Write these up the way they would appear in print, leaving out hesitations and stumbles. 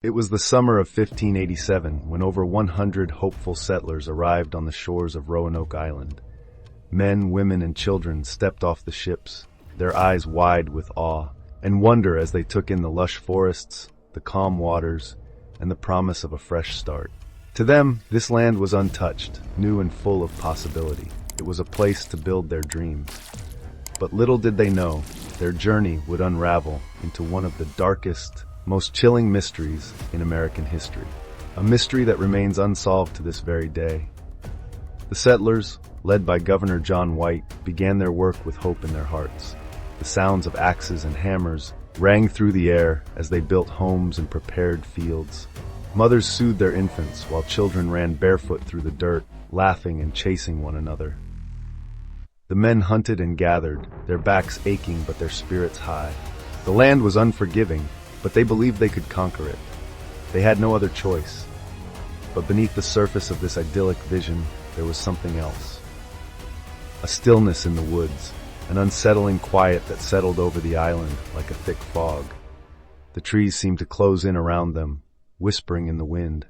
It was the summer of 1587 when over 100 hopeful settlers arrived on the shores of Roanoke Island. Men, women, and children stepped off the ships, their eyes wide with awe and wonder as they took in the lush forests, the calm waters, and the promise of a fresh start. To them, this land was untouched, new and full of possibility. It was a place to build their dreams. But little did they know, their journey would unravel into one of the darkest, most chilling mysteries in American history. A mystery that remains unsolved to this very day. The settlers, led by Governor John White, began their work with hope in their hearts. The sounds of axes and hammers rang through the air as they built homes and prepared fields. Mothers soothed their infants while children ran barefoot through the dirt, laughing and chasing one another. The men hunted and gathered, their backs aching but their spirits high. The land was unforgiving, but they believed they could conquer it. They had no other choice. But beneath the surface of this idyllic vision, there was something else. A stillness in the woods, an unsettling quiet that settled over the island like a thick fog. The trees seemed to close in around them, whispering in the wind.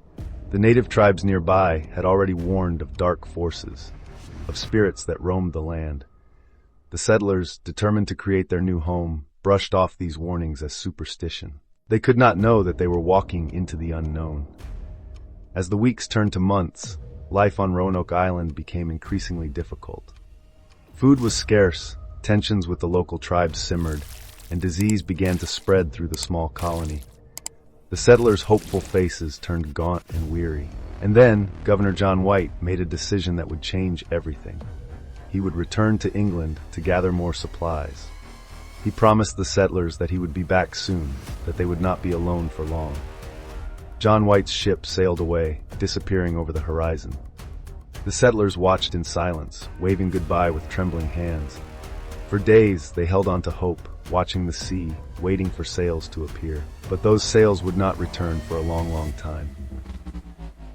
The native tribes nearby had already warned of dark forces, of spirits that roamed the land. The settlers, determined to create their new home, brushed off these warnings as superstition. They could not know that they were walking into the unknown. As the weeks turned to months, life on Roanoke Island became increasingly difficult. Food was scarce, tensions with the local tribes simmered, and disease began to spread through the small colony. The settlers' hopeful faces turned gaunt and weary. And then, Governor John White made a decision that would change everything. He would return to England to gather more supplies. He promised the settlers that he would be back soon, that they would not be alone for long. John White's ship sailed away, disappearing over the horizon. The settlers watched in silence, waving goodbye with trembling hands. For days, they held on to hope, watching the sea, waiting for sails to appear. But those sails would not return for a long, long time.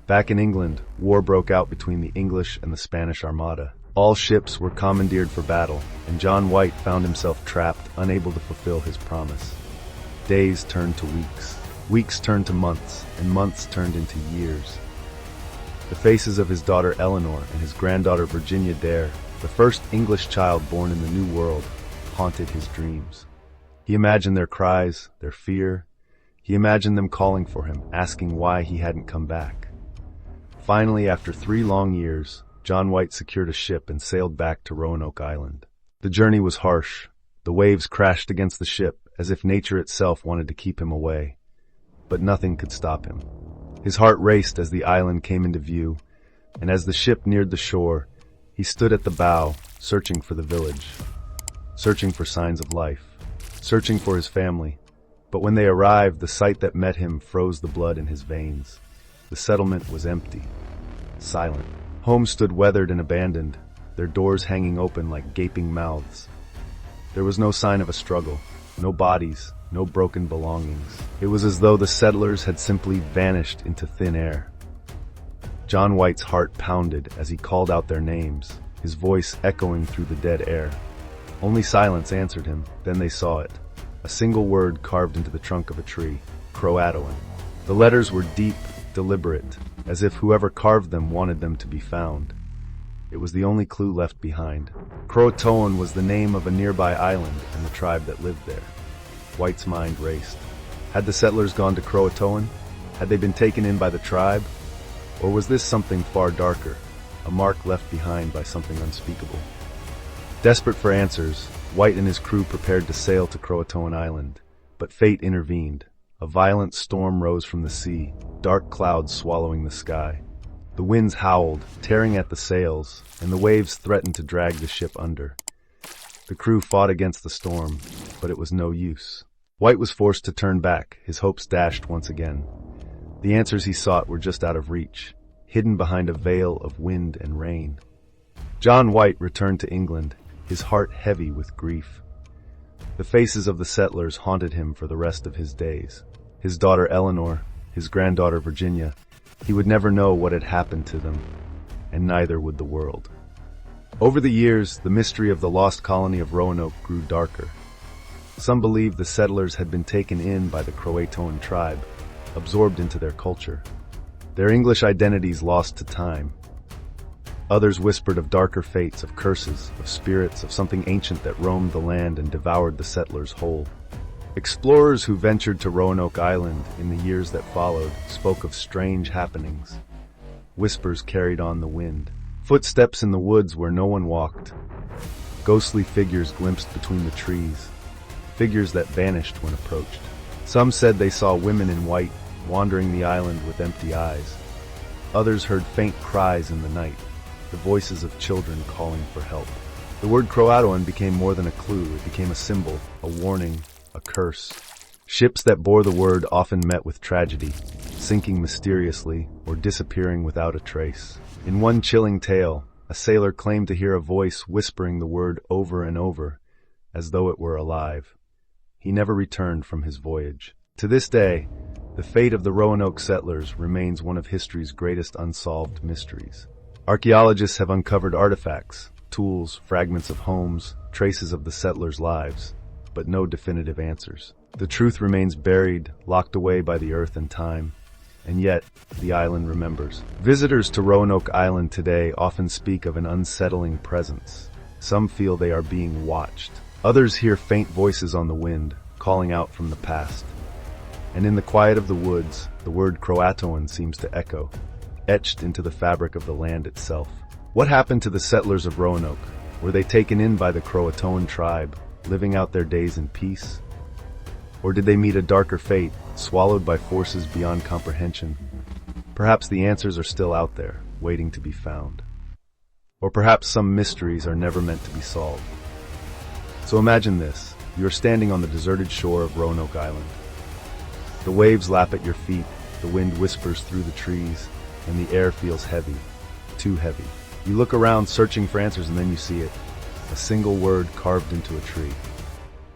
Back in England, war broke out between the English and the Spanish Armada. All ships were commandeered for battle, and John White found himself trapped, unable to fulfill his promise. Days turned to weeks, weeks turned to months, and months turned into years. The faces of his daughter Eleanor and his granddaughter Virginia Dare, the first English child born in the New World, haunted his dreams. He imagined their cries, their fear. He imagined them calling for him, asking why he hadn't come back. Finally, after 3 long years, John White secured a ship and sailed back to Roanoke Island. The journey was harsh. The waves crashed against the ship as if nature itself wanted to keep him away. But nothing could stop him. His heart raced as the island came into view, and as the ship neared the shore, he stood at the bow, searching for the village, searching for signs of life, searching for his family. But when they arrived, the sight that met him froze the blood in his veins. The settlement was empty, silent. Homes stood weathered and abandoned, their doors hanging open like gaping mouths. There was no sign of a struggle, no bodies, no broken belongings. It was as though the settlers had simply vanished into thin air. John White's heart pounded as he called out their names, his voice echoing through the dead air. Only silence answered him. Then they saw it. A single word carved into the trunk of a tree, Croatoan. The letters were deep, deliberate, as if whoever carved them wanted them to be found. It was the only clue left behind. Croatoan was the name of a nearby island and the tribe that lived there. White's mind raced. Had the settlers gone to Croatoan? Had they been taken in by the tribe? Or was this something far darker, a mark left behind by something unspeakable? Desperate for answers, White and his crew prepared to sail to Croatoan Island, but fate intervened. A violent storm rose from the sea, dark clouds swallowing the sky. The winds howled, tearing at the sails, and the waves threatened to drag the ship under. The crew fought against the storm, but it was no use. White was forced to turn back, his hopes dashed once again. The answers he sought were just out of reach, hidden behind a veil of wind and rain. John White returned to England, his heart heavy with grief. The faces of the settlers haunted him for the rest of his days. His daughter Eleanor, his granddaughter Virginia, he would never know what had happened to them, and neither would the world. Over the years, the mystery of the lost colony of Roanoke grew darker. Some believed the settlers had been taken in by the Croatoan tribe, absorbed into their culture. Their English identities lost to time. Others whispered of darker fates, of curses, of spirits, of something ancient that roamed the land and devoured the settlers whole. Explorers who ventured to Roanoke Island in the years that followed spoke of strange happenings. Whispers carried on the wind. Footsteps in the woods where no one walked. Ghostly figures glimpsed between the trees. Figures that vanished when approached. Some said they saw women in white wandering the island with empty eyes. Others heard faint cries in the night, the voices of children calling for help. The word Croatoan became more than a clue. It became a symbol, a warning, a curse. Ships that bore the word often met with tragedy, sinking mysteriously or disappearing without a trace. In one chilling tale, a sailor claimed to hear a voice whispering the word over and over, as though it were alive. He never returned from his voyage. To this day, the fate of the Roanoke settlers remains one of history's greatest unsolved mysteries. Archaeologists have uncovered artifacts, tools, fragments of homes, traces of the settlers' lives, but no definitive answers. The truth remains buried, locked away by the earth and time, and yet the island remembers. Visitors to Roanoke Island today often speak of an unsettling presence. Some feel they are being watched. Others hear faint voices on the wind, calling out from the past. And in the quiet of the woods, the word Croatoan seems to echo, etched into the fabric of the land itself. What happened to the settlers of Roanoke? Were they taken in by the Croatoan tribe, living out their days in peace? Or did they meet a darker fate, swallowed by forces beyond comprehension? Perhaps the answers are still out there, waiting to be found. Or perhaps some mysteries are never meant to be solved. So imagine this. You're standing on the deserted shore of Roanoke Island. The waves lap at your feet, the wind whispers through the trees, and the air feels heavy, too heavy. You look around searching for answers and then you see it. A single word carved into a tree.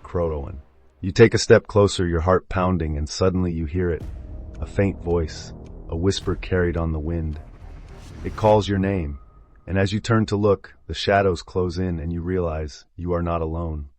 Croatoan. You take a step closer, your heart pounding, and suddenly you hear it. A faint voice, a whisper carried on the wind. It calls your name, and as you turn to look, the shadows close in and you realize you are not alone.